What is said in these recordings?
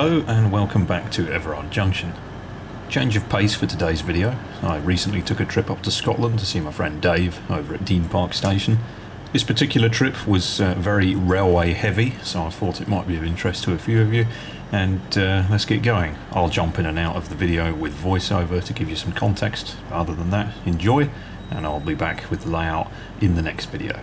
Hello and welcome back to Everard Junction. Change of pace for today's video. I recently took a trip up to Scotland to see my friend Dave over at Dean Park Station. This particular trip was very railway heavy, so I thought it might be of interest to a few of you, and let's get going. I'll jump in and out of the video with voiceover to give you some context. Other than that, enjoy, and I'll be back with the layout in the next video.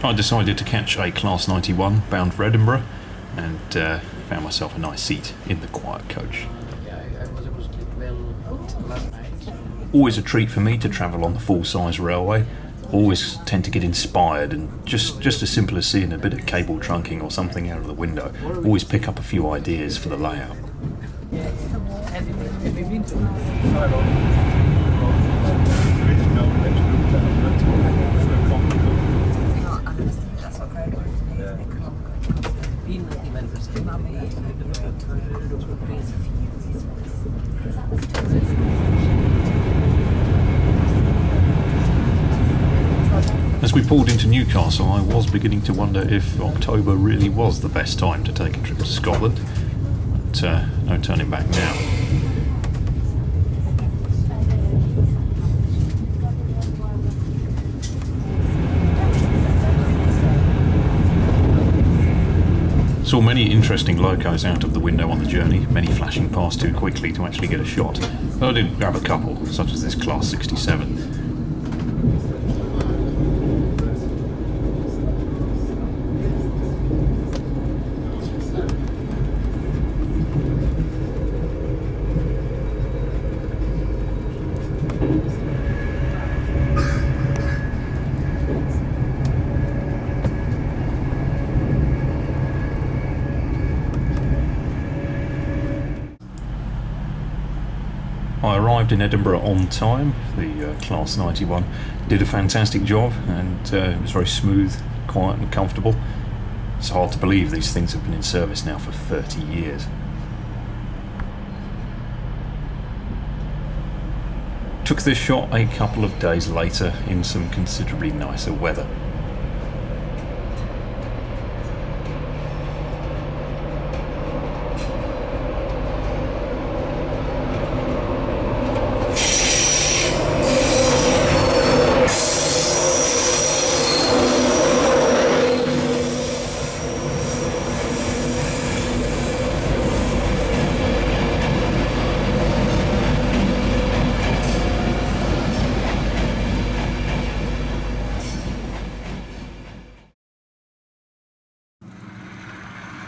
I decided to catch a Class 91 bound for Edinburgh and found myself a nice seat in the quiet coach. Always a treat for me to travel on the full-size railway. Always tend to get inspired, and just as simple as seeing a bit of cable trunking or something out of the window, always pick up a few ideas for the layout. As we pulled into Newcastle, I was beginning to wonder if October really was the best time to take a trip to Scotland, but no turning back now. Saw many interesting locos out of the window on the journey, many flashing past too quickly to actually get a shot. But I did grab a couple, such as this Class 67. I arrived in Edinburgh on time. The Class 91 did a fantastic job, and it was very smooth, quiet and comfortable. It's hard to believe these things have been in service now for 30 years. Took this shot a couple of days later in some considerably nicer weather.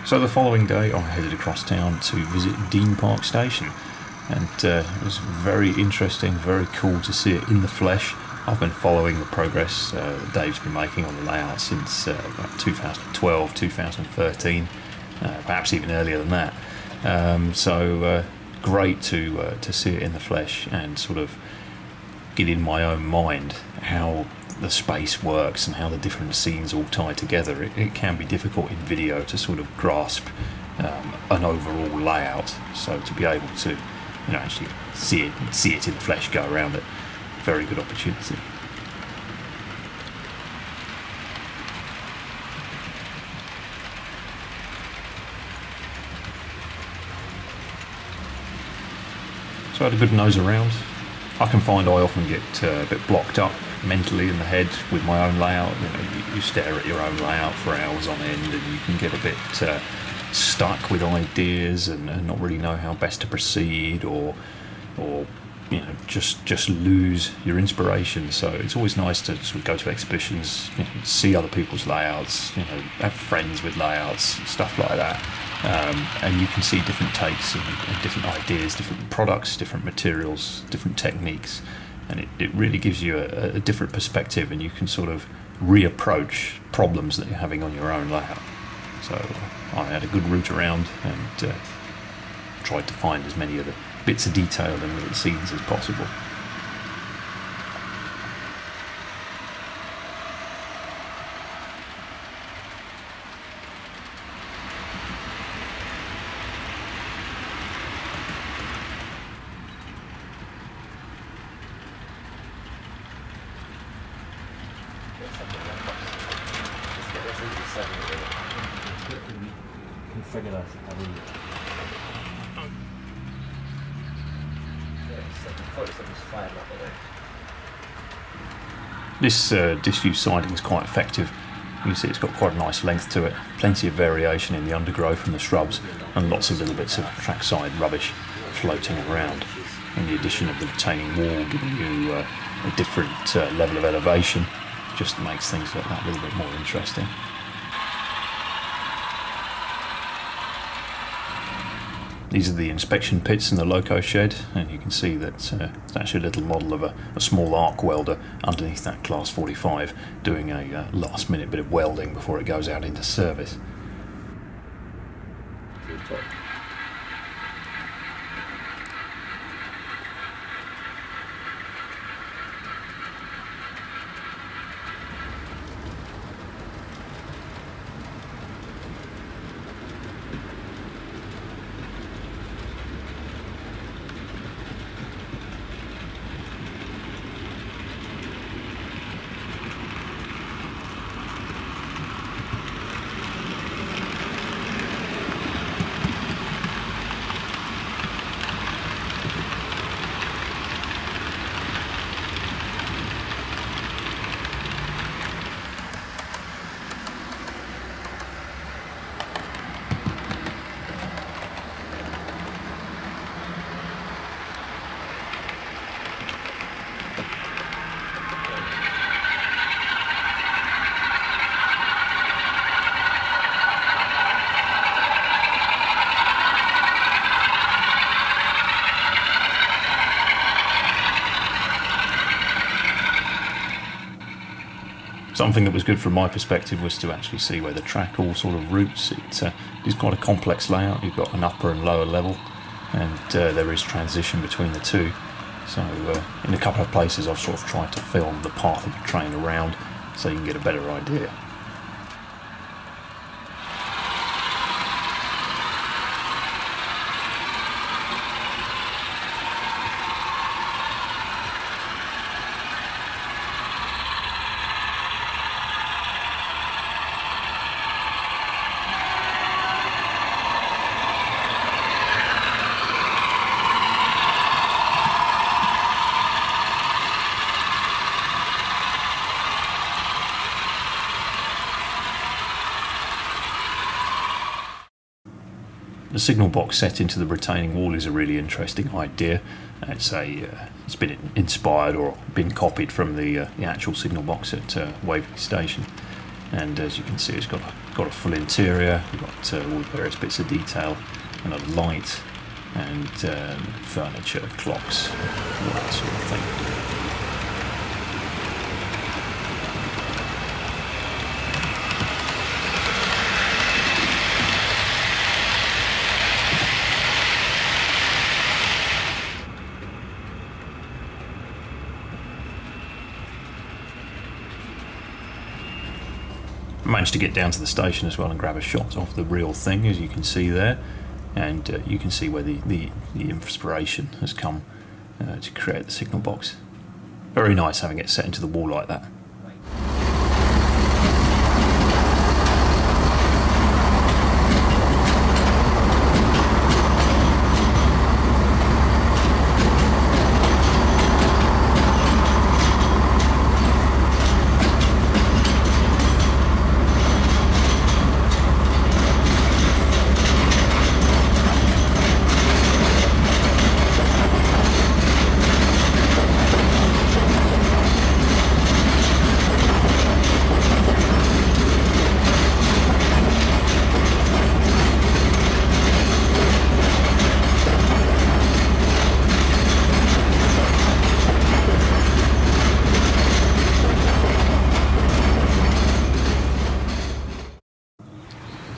So the following day I headed across town to visit Dean Park Station, and it was very interesting, very cool to see it in the flesh. I've been following the progress that Dave's been making on the layout since about 2012, 2013, perhaps even earlier than that. So great to see it in the flesh and sort of get in my own mind how the space works and how the different scenes all tie together. It can be difficult in video to sort of grasp an overall layout, so to be able to actually see it in the flesh, go around it, very good opportunity. So I had a good nose around. I can find I often get a bit blocked up mentally in the head with my own layout. You stare at your own layout for hours on end, and you can get a bit stuck with ideas and not really know how best to proceed, or just lose your inspiration. So it's always nice to sort of go to exhibitions, see other people's layouts, have friends with layouts, stuff like that, and you can see different takes and different ideas, different products, different materials, different techniques, and it really gives you a different perspective, and you can sort of reapproach problems that you're having on your own layout. So I had a good route around and tried to find as many of the bits of detail and little scenes as possible. This disused siding is quite effective. You can see it's got quite a nice length to it, plenty of variation in the undergrowth and the shrubs, and lots of little bits of trackside rubbish floating around. And the addition of the retaining wall giving you a different level of elevation just makes things like that a little bit more interesting. These are the inspection pits in the Loco shed, and you can see that it's actually a little model of a small arc welder underneath that Class 45 doing a last minute bit of welding before it goes out into service. Something that was good from my perspective was to actually see where the track all sort of routes. It is quite a complex layout. You've got an upper and lower level, and there is transition between the two. So in a couple of places I've sort of tried to film the path of a train around so you can get a better idea. The signal box set into the retaining wall is a really interesting idea. It's been inspired or been copied from the actual signal box at Waverley Station, and as you can see, it's got a full interior. We've got all the various bits of detail, and a light, and furniture, clocks, all that sort of thing. Managed to get down to the station as well and grab a shot of the real thing, as you can see there, and you can see where the inspiration has come to create the signal box. Very nice having it set into the wall like that.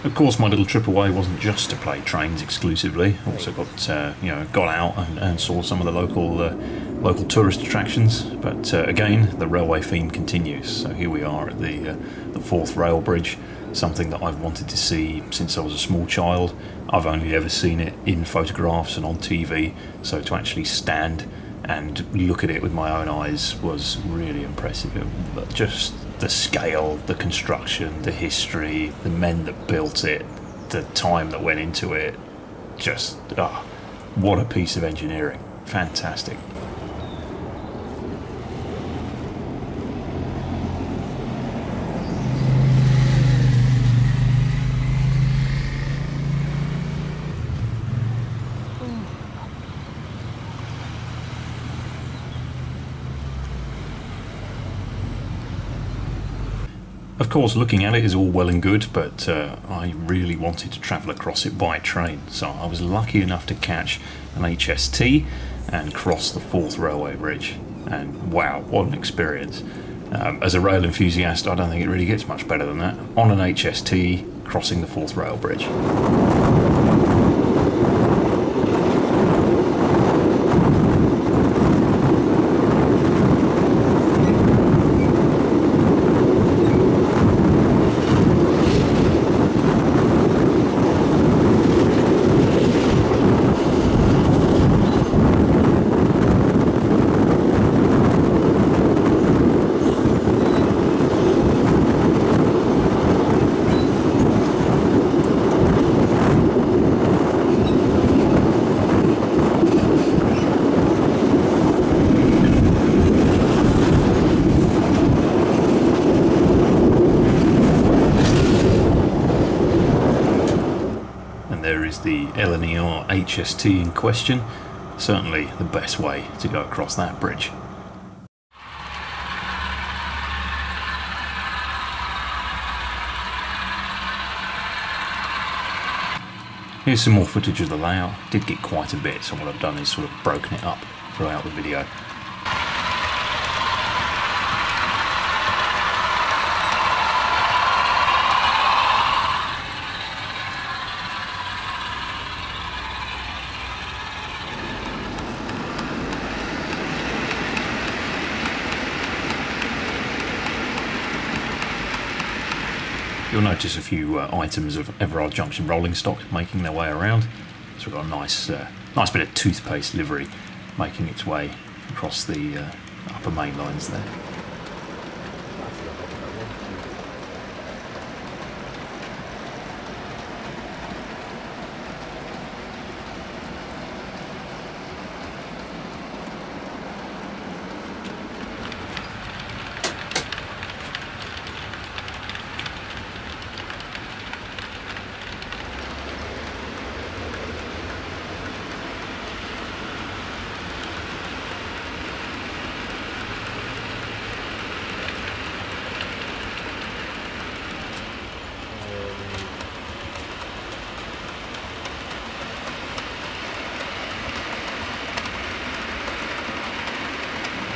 Of course, my little trip away wasn't just to play trains exclusively. Also got out and saw some of the local tourist attractions. But again, the railway theme continues. So here we are at the Forth Rail Bridge, something that I've wanted to see since I was a small child. I've only ever seen it in photographs and on TV, so to actually stand and look at it with my own eyes was really impressive. Just the scale, the construction, the history, the men that built it, the time that went into it, just, what a piece of engineering. Fantastic. Of course, looking at it is all well and good, but I really wanted to travel across it by train, so I was lucky enough to catch an HST and cross the Forth Railway Bridge. And wow, what an experience. As a rail enthusiast, I don't think it really gets much better than that. On an HST, crossing the Forth Rail Bridge. The LNER HST in question, certainly the best way to go across that bridge. Here's some more footage of the layout. Did get quite a bit, so what I've done is sort of broken it up throughout the video. You'll notice a few items of Everard Junction rolling stock making their way around. So we've got a nice bit of toothpaste livery making its way across the upper main lines there.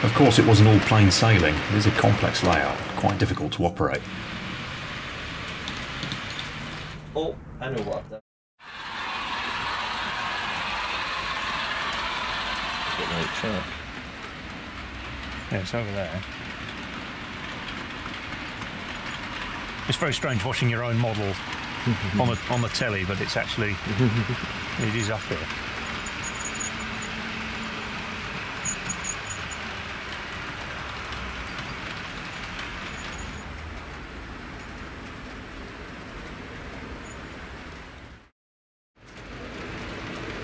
Of course, it wasn't all plain sailing. It is a complex layout, quite difficult to operate. Oh, I know what I've done. Yeah, it's over there. It's very strange watching your own model on the telly, but it's actually it is up here.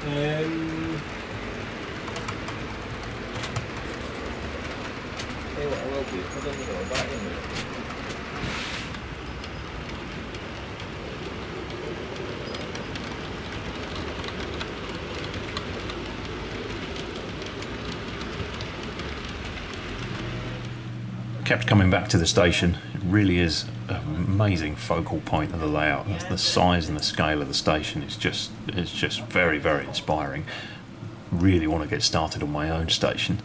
Hey, what I will do, put on the door back in there. Kept coming back to the station. It really is an amazing focal point of the layout. The size and the scale of the station is just very, very inspiring. Really want to get started on my own station.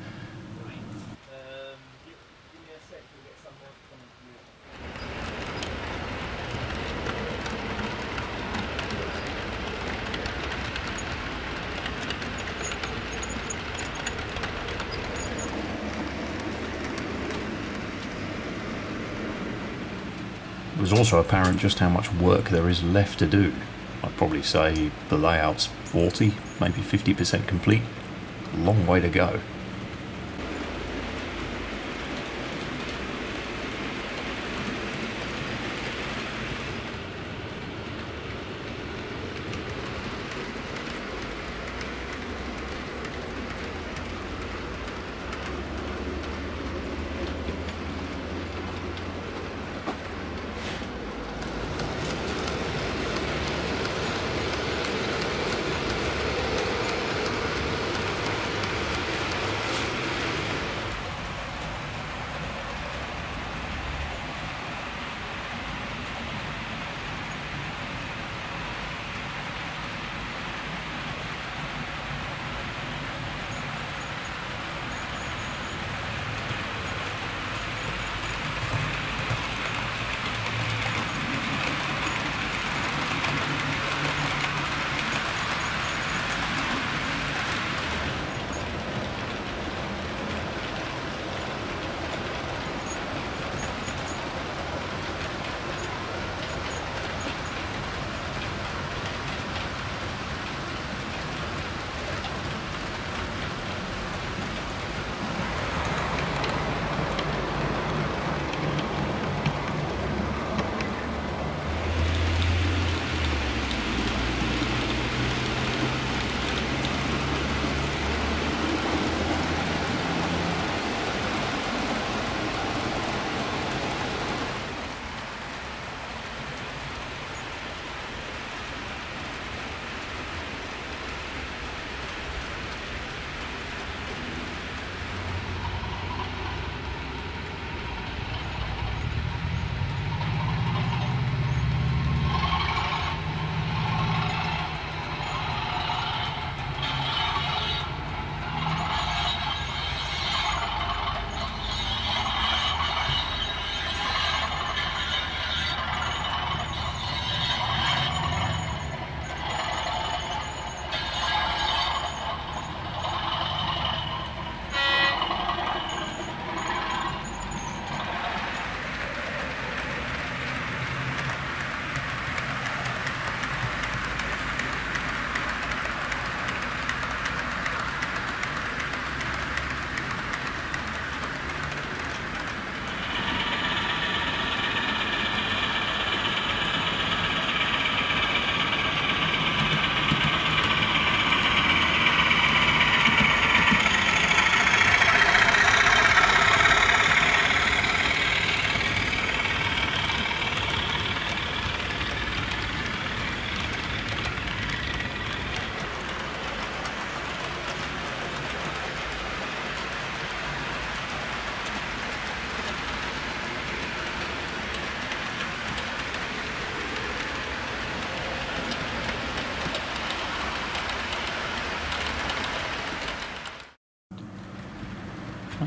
It was also apparent just how much work there is left to do. I'd probably say the layout's 40, maybe 50% complete. A long way to go.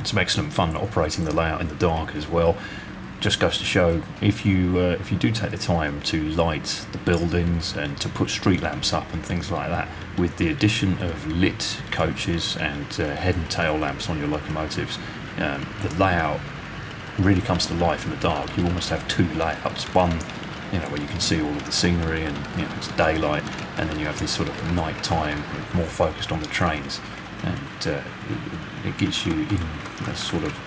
Some excellent fun operating the layout in the dark as well. Just goes to show, if you do take the time to light the buildings and to put street lamps up and things like that, with the addition of lit coaches and head and tail lamps on your locomotives, the layout really comes to life in the dark. You almost have two layouts. One, where you can see all of the scenery and it's daylight, and then you have this sort of night time, more focused on the trains, and it gets you in a sort of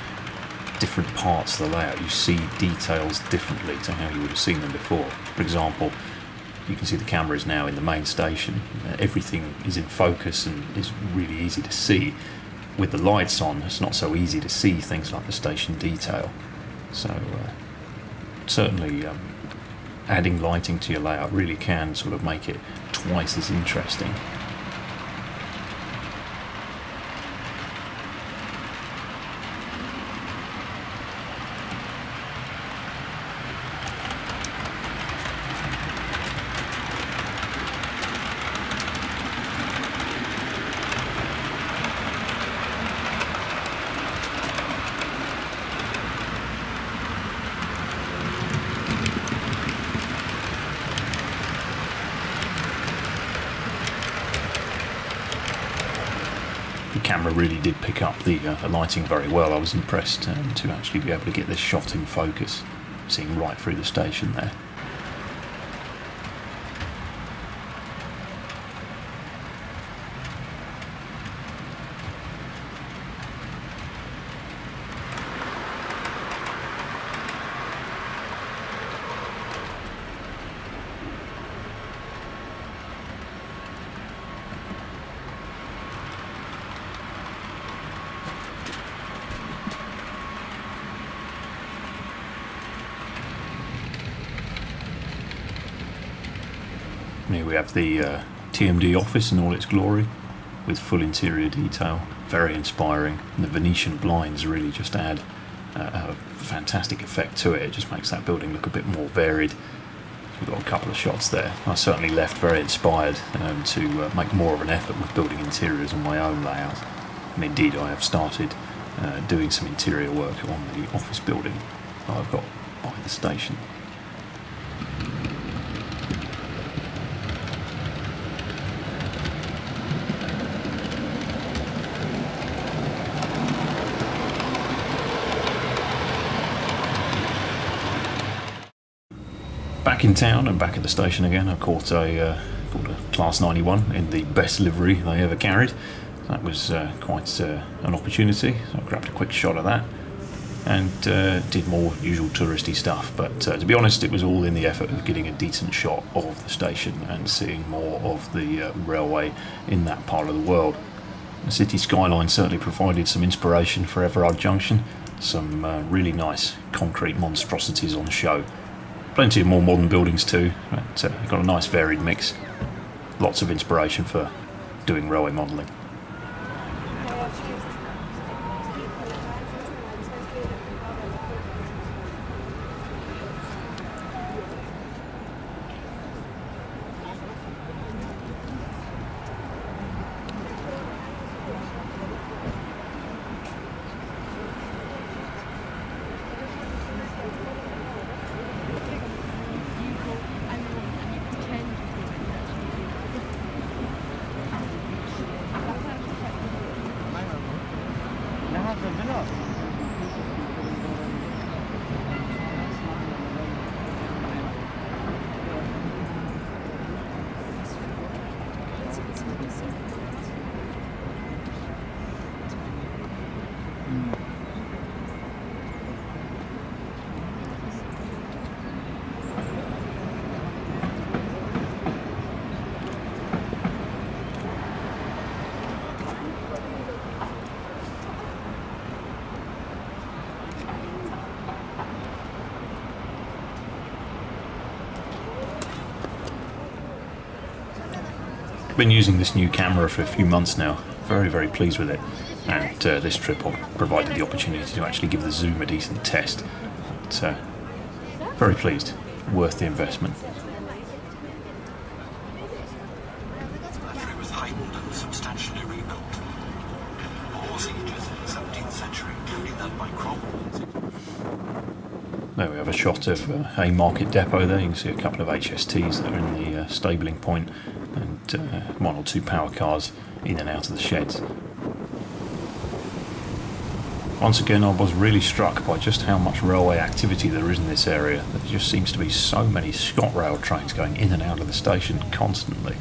different parts of the layout. You see details differently to how you would have seen them before. For example, you can see the camera is now in the main station. Everything is in focus and is really easy to see. With the lights on, it's not so easy to see things like the station detail. So certainly adding lighting to your layout really can sort of make it twice as interesting. Camera really did pick up the lighting very well. I was impressed to actually be able to get this shot in focus. seeing right through the station there. Here we have the TMD office in all its glory, with full interior detail, very inspiring, and the Venetian blinds really just add a fantastic effect to it. It just makes that building look a bit more varied. We've got a couple of shots there. I certainly left very inspired to make more of an effort with building interiors on my own layout, and indeed I have started doing some interior work on the office building that I've got by the station. Back in town and back at the station again, I caught a Class 91 in the best livery they ever carried. That was quite an opportunity, so I grabbed a quick shot of that and did more usual touristy stuff. But to be honest, it was all in the effort of getting a decent shot of the station and seeing more of the railway in that part of the world. The city skyline certainly provided some inspiration for Everard Junction. Some really nice concrete monstrosities on show. Plenty of more modern buildings too, but got a nice varied mix. Lots of inspiration for doing railway modelling. Been using this new camera for a few months now. Very pleased with it, and this trip provided the opportunity to actually give the zoom a decent test. But, very pleased, worth the investment. The battery was heightened and substantially rebuilt. All sieges in the 17th century, including that by Cromwell. There we have a shot of a market depot there. You can see a couple of HSTs that are in the stabling point, and one or two power cars in and out of the sheds. Once again, I was really struck by just how much railway activity there is in this area. There just seems to be so many ScotRail trains going in and out of the station constantly.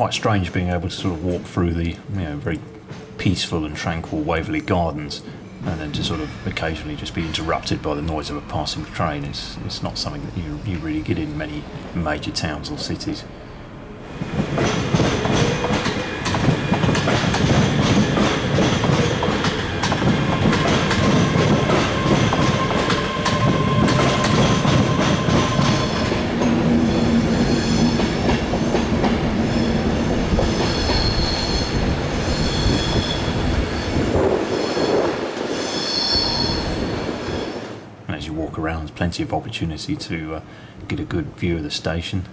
quite strange being able to sort of walk through the very peaceful and tranquil Waverley Gardens, and then to sort of occasionally just be interrupted by the noise of a passing train. It's not something that you really get in many major towns or cities. Around, there's plenty of opportunity to get a good view of the station,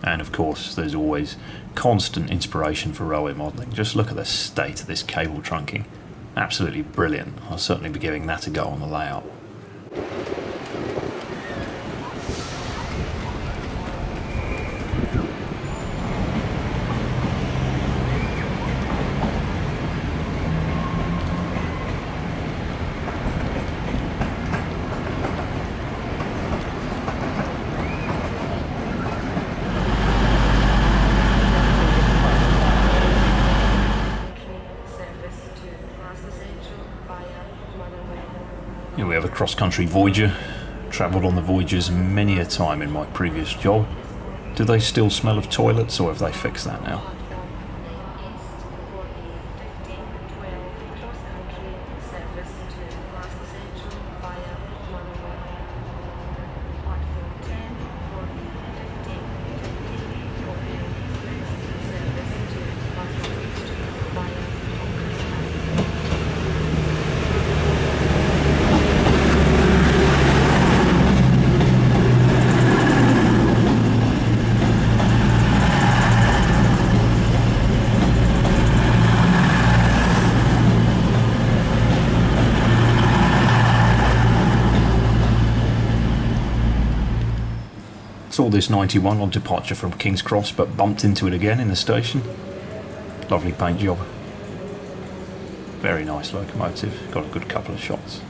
and of course there's always constant inspiration for railway modelling. Just look at the state of this cable trunking, absolutely brilliant. I'll certainly be giving that a go on the layout. Here we have a cross-country Voyager. Travelled on the Voyagers many a time in my previous job. Do they still smell of toilets, or have they fixed that now? Saw this 91 on departure from King's Cross, but bumped into it again in the station. Lovely paint job. Very nice locomotive, got a good couple of shots.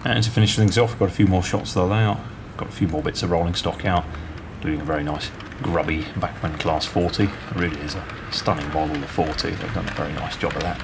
And to finish things off, got a few more shots of the layout, got a few more bits of rolling stock out, doing a very nice grubby Bachmann Class 40. It really is a stunning model, the 40. They've done a very nice job of that.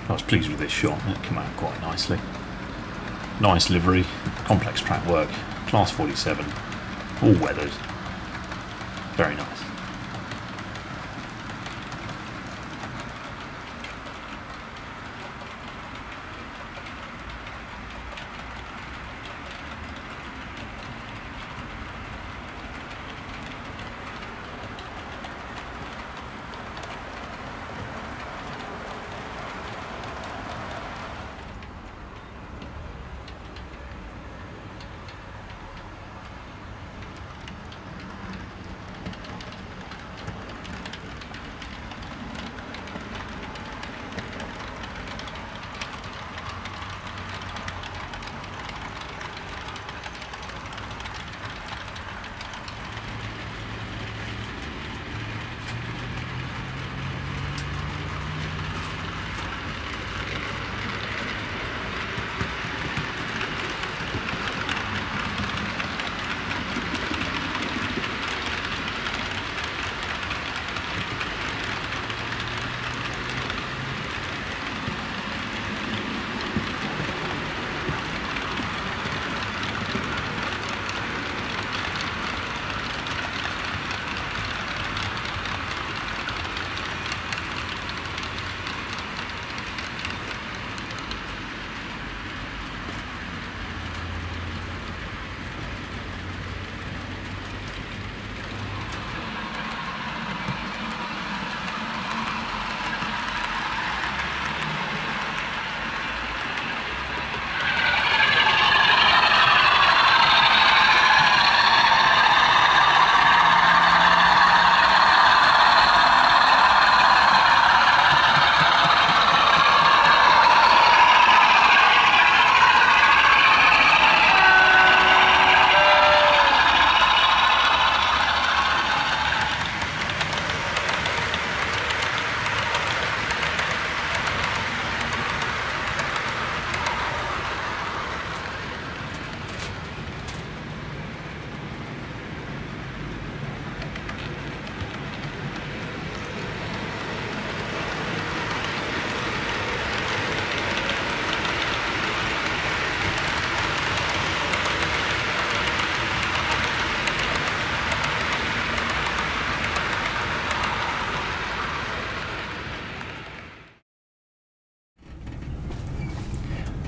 I was pleased with this shot, it came out quite nicely. Nice livery, complex track work, class 47, all weathers. Very nice.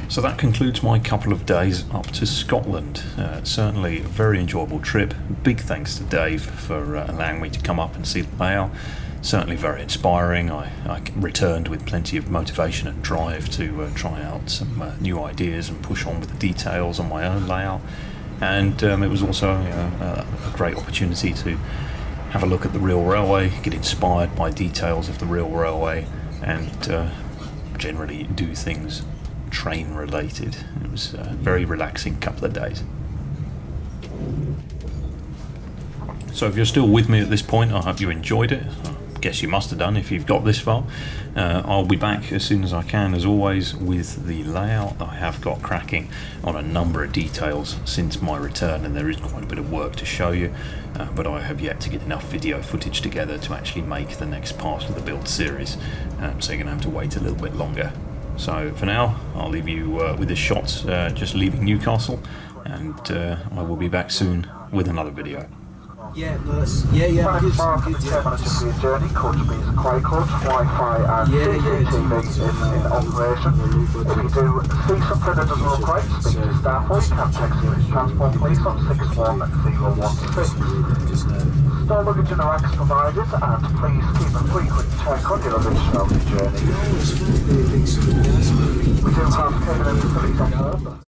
So that concludes my couple of days up to Scotland. Certainly a very enjoyable trip. Big thanks to Dave for allowing me to come up and see the layout. Certainly very inspiring. I returned with plenty of motivation and drive to try out some new ideas and push on with the details on my own layout. And it was also a great opportunity to have a look at the real railway, get inspired by details of the real railway, and generally do things train related. It was a very relaxing couple of days. So if you're still with me at this point, I hope you enjoyed it. guess you must have done if you've got this far. I'll be back as soon as I can, as always, with the layout. I have got cracking on a number of details since my return, and there is quite a bit of work to show you, but I have yet to get enough video footage together to actually make the next part of the build series, so you're going to have to wait a little bit longer. So for now, I'll leave you with this shot just leaving Newcastle, and I will be back soon with another video. Yeah, no, that's, yeah, good, yeah. Just your journey, coach means quiet coach, Wi-Fi and CCTV in operation. If you do see something that doesn't look right, speak to staff or you can text British Transport Police on 61016. Store luggage and racks provided, and please keep a frequent check on your luggage throughout the journey. We do have catering facilities on board.